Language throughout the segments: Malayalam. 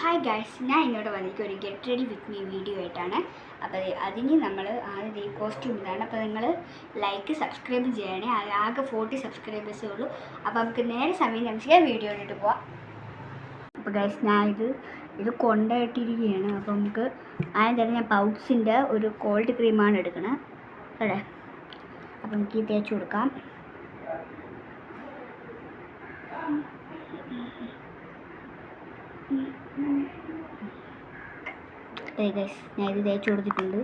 ഹായ് ഗൈസ്, ഞാൻ ഇങ്ങോട്ട് വന്നിട്ട് ഒരു get ready with me video ആയിട്ടാണ്. അപ്പോൾ അതിന് നമ്മൾ ആദ്യം ഈ കോസ്റ്റ്യൂം ഇതാണ്. അപ്പോൾ നിങ്ങൾ ലൈക്ക് സബ്സ്ക്രൈബ് ചെയ്യണേ. ആകെ 40 സബ്സ്ക്രൈബേഴ്സേ ഉള്ളൂ. അപ്പോൾ നമുക്ക് നേരെ സമയം നമുക്ക് വീഡിയോ ഇട്ടിട്ട് പോവാം. അപ്പോൾ ഗൈസ്, ഞാൻ ഇത് കൊണ്ടായിട്ടിരിക്കുകയാണ്. അപ്പോൾ നമുക്ക് ആദ്യം തന്നെ ഞാൻ പൗഡ്സിൻ്റെ ഒരു കോൾഡ് ക്രീമാണ് എടുക്കണത് അല്ലേ. അപ്പോൾ നമുക്ക് ഈ തേച്ച് കൊടുക്കാം. ഗൈസ്, ഞാൻ ഇത് തേച്ച് കൊടുത്തിട്ടുണ്ട്.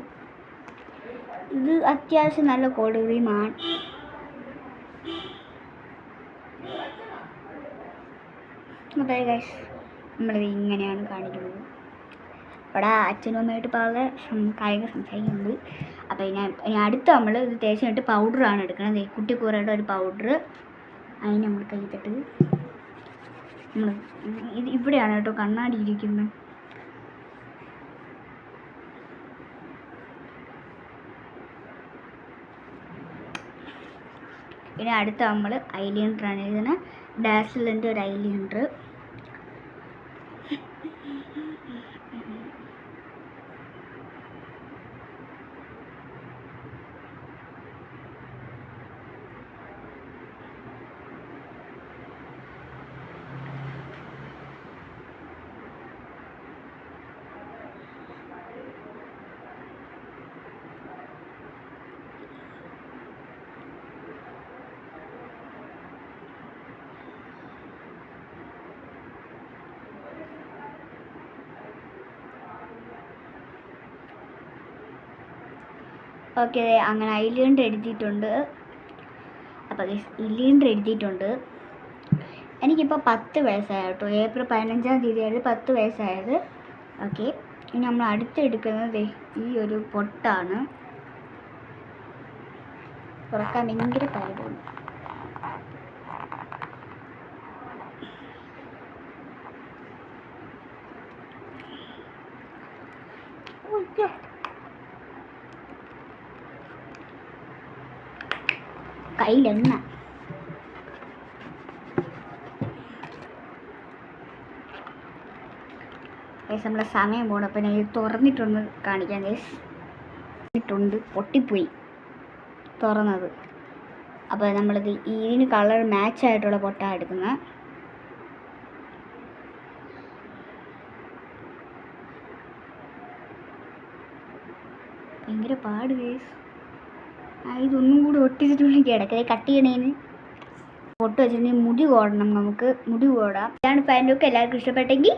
ഇത് അത്യാവശ്യം നല്ല കോൾഡ് ക്രീമാണ്. അപ്പോൾ ഗൈസ്, നമ്മളിത് ഇങ്ങനെയാണ് കാണിക്കുന്നത്. ഇവിടെ അച്ഛനും അമ്മയായിട്ട് വളരെ കാര്യങ്ങൾ സംസാരിക്കുന്നുണ്ട്. അപ്പോൾ ഇനി അടുത്ത് നമ്മൾ ഇത് തേച്ചിട്ട് പൗഡറാണ് എടുക്കുന്നത്. കുട്ടിക്കൂറയുടെ ഒരു പൗഡർ. അതിന് നമ്മൾ കൈത്തിട്ട് നമ്മൾ ഇത് ഇവിടെയാണ് കേട്ടോ കണ്ണാടി ഇരിക്കുന്നത്. ഇനി അടുത്ത നമ്മൾ ഐലൈനറാണ് ഇതിന് ഡാസിലിൻ്റെ ഒരു ഐലൈനർ. ഓക്കെ, അങ്ങനെ ഐലൈനർ എഴുതിയിട്ടുണ്ട്. അപ്പോൾ ഐലൈനർ എഴുതിയിട്ടുണ്ട്. എനിക്കിപ്പോൾ 10 വയസ്സായ കേട്ടോ. ഏപ്രിൽ 15-ാം തീയതിയായിരുന്നു 10 വയസ്സായത്. ഓക്കെ, ഇനി നമ്മൾ അടുത്തെടുക്കുന്നത് ഈ ഒരു പൊട്ടാണ്. തുറക്കാൻ ഭയങ്കര പാടാണ്. കയ്യിലെണ്ണ. നമ്മളെ സമയം പോകണം. അപ്പം ഞാൻ ഇത് തുറന്നിട്ടൊന്ന് കാണിക്കാം. ഇട്ടുണ്ട്, പൊട്ടിപ്പോയി തുറന്നത്. അപ്പോൾ നമ്മളിത് ഇതിന് കളർ മാച്ചായിട്ടുള്ള പൊട്ടാണ് എടുക്കുന്നത്. ഭയങ്കര പാട് കേസ്. ഇതൊന്നും കൂടി ഒട്ടിച്ചിട്ടുണ്ടെങ്കിൽ ഇടയ്ക്ക് കട്ട് ചെയ്യണേന് പൊട്ട് വെച്ചിട്ടുണ്ടെങ്കിൽ മുടി കോടണം. നമുക്ക് മുടി കോടാം. ഇതാണ് ഫാൻ ലുക്ക്. എല്ലാവർക്കും ഇഷ്ടപ്പെട്ടെങ്കിൽ